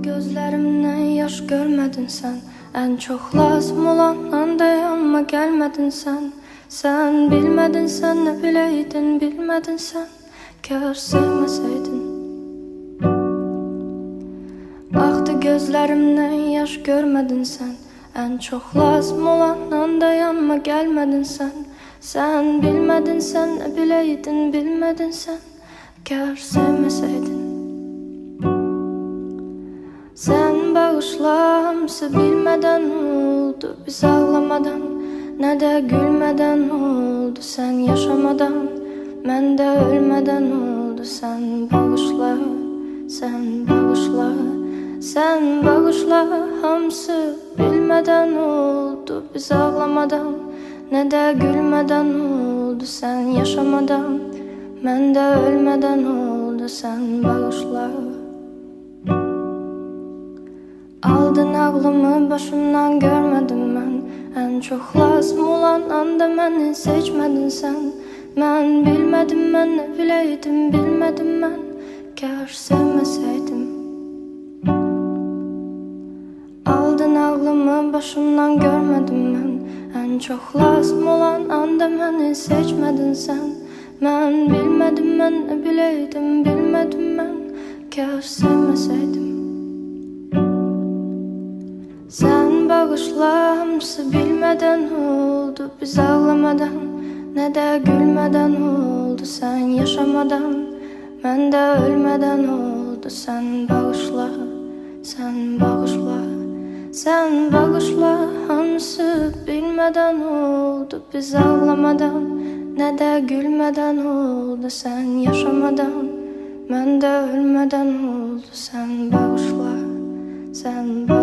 gözlerimden yaş görmedin sen. En çok lazım olan anda yanıma gelmedin sen. Sen bilmedin, sen ne bileydin, bilmedin sen. Kör sevmeseydin. Aktı gözlerimden yaş görmedin sen. En çok lazım olan anda yanıma gelmedin sen. Sen bilmedin, sen ne bileydin, bilmedin sen. Kör sevmeseydin. Sen bağışla, hamısı bilmeden oldu. Biz ağlamadan, ne de gülmeden oldu. Sen yaşamadan, mən de ölmeden oldu. Sen bağışla, sen bağışla. Sen bağışla, hamısı bilmeden oldu. Biz ağlamadan, ne de gülmeden oldu. Sen yaşamadan, mən de ölmeden oldu. Sen bağışla. Aldın ağlımı başımdan görmedim ben. En çok lazım olan anda beni seçmedin sen. Ben bilmedim, ben ne bileydim, bilmedim ben. Kör sevmeseydim. Aldın ağlımı başımdan görmedim ben. En çok lazım olan anda beni seçmedin sen. Ben bilmedim, ben ne bileydim, bilmedim ben. Kör sevmeseydim. Sen bağışla, hamısı bilmeden oldu. Biz ağlamadan, ne de gülmeden oldu. Sen yaşamadan, mən de ölmeden oldu. Sen bağışla, sen bağışla. Sen bağışla, hamısı bilmeden oldu. Biz ağlamadan, ne de gülmeden oldu. Sen yaşamadan, mən de ölmeden oldu. Sen bağışla, sen bağışla.